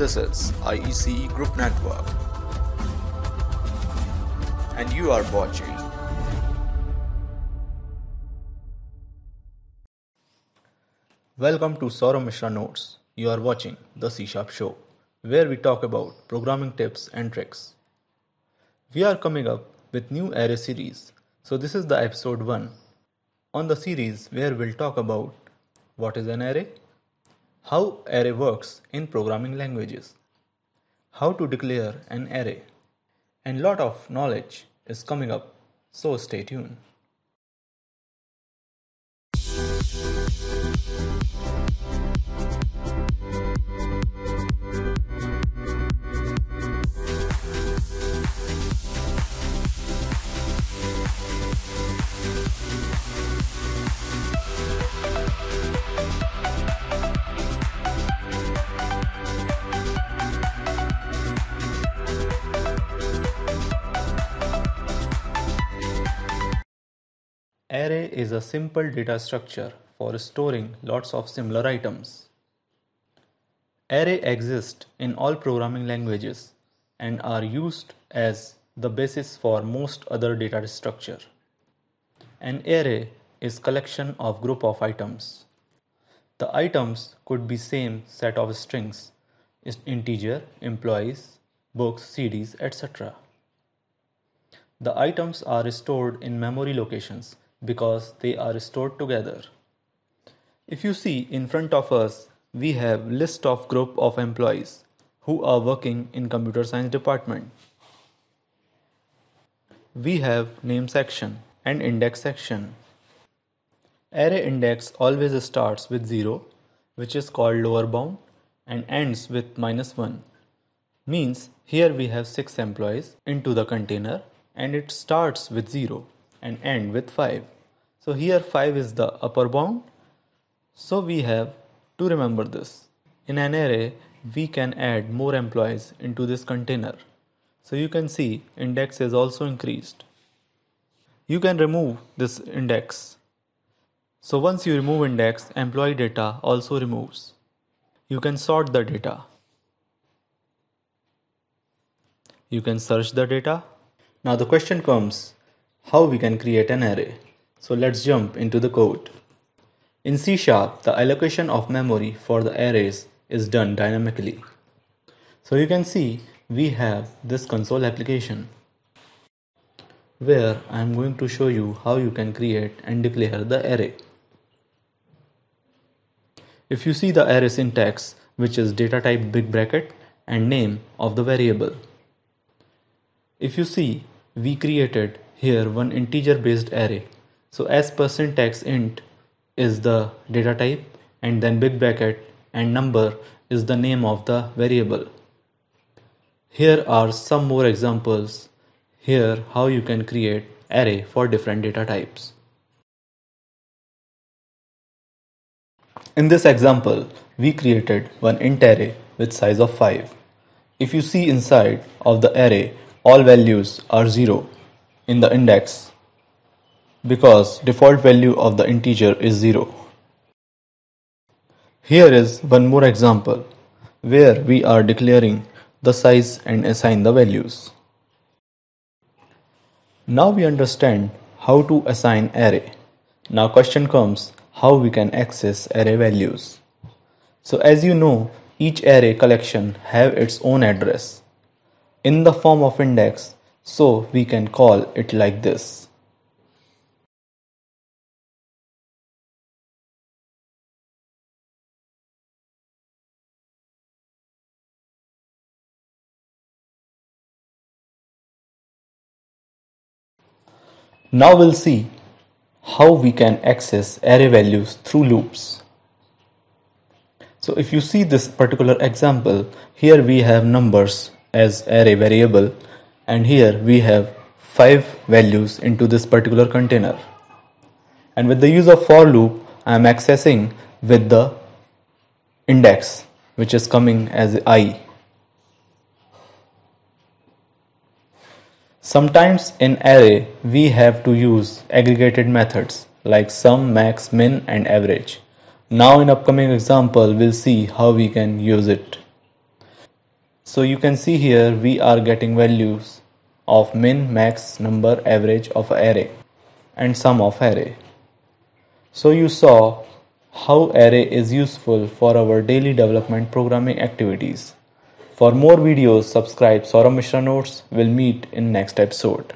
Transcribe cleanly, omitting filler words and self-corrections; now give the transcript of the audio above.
This is IECE Group Network, and you are watching Welcome to Saurav Mishra Notes. You are watching The C Sharp Show, where we talk about programming tips and tricks. We are coming up with new array series, so this is the episode 1 on the series where we'll talk about what is an array, how array works in programming languages, how to declare an array, and lot of knowledge is coming up, so stay tuned. Array is a simple data structure for storing lots of similar items. Array exist in all programming languages and are used as the basis for most other data structure. An array is collection of group of items. The items could be same set of strings, integer, employees, books, CDs, etc. The items are stored in memory locations because they are stored together. If you see in front of us, we have list of group of employees who are working in computer science department. We have name section and index section. Array index always starts with 0, which is called lower bound, and ends with -1. Means here we have 6 employees into the container and it starts with 0 and end with 5. So here 5 is the upper bound. So we have to remember this. In an array, we can add more employees into this container. So you can see index is also increased. You can remove this index. So once you remove index, employee data also removes. You can sort the data. You can search the data. Now the question comes, how we can create an array? So let's jump into the code. In C#, the allocation of memory for the arrays is done dynamically. So you can see we have this console application where I am going to show you how you can create and declare the array. If you see the array syntax, which is data type big bracket and name of the variable. If you see, we created here one integer based array. So as %x int is the data type and then big bracket and number is the name of the variable. Here are some more examples here how you can create array for different data types. In this example, we created one int array with size of 5. If you see inside of the array, all values are 0 in the index because default value of the integer is 0. Here is one more example where we are declaring the size and assign the values. Now we understand how to assign array. Now question comes, how we can access array values. So as you know, each array collection have its own address in the form of index, so we can call it like this. Now we'll see how we can access array values through loops. So if you see this particular example, here we have numbers as array variable and here we have 5 values into this particular container. And with the use of for loop, I am accessing with the index which is coming as I. Sometimes in array, we have to use aggregated methods like sum, max, min and average. Now in upcoming example, we'll see how we can use it. So you can see here we are getting values of min, max, number, average of array and sum of array. So you saw how array is useful for our daily development programming activities. For more videos, subscribe Saurabh Mishra Notes. We'll meet in next episode.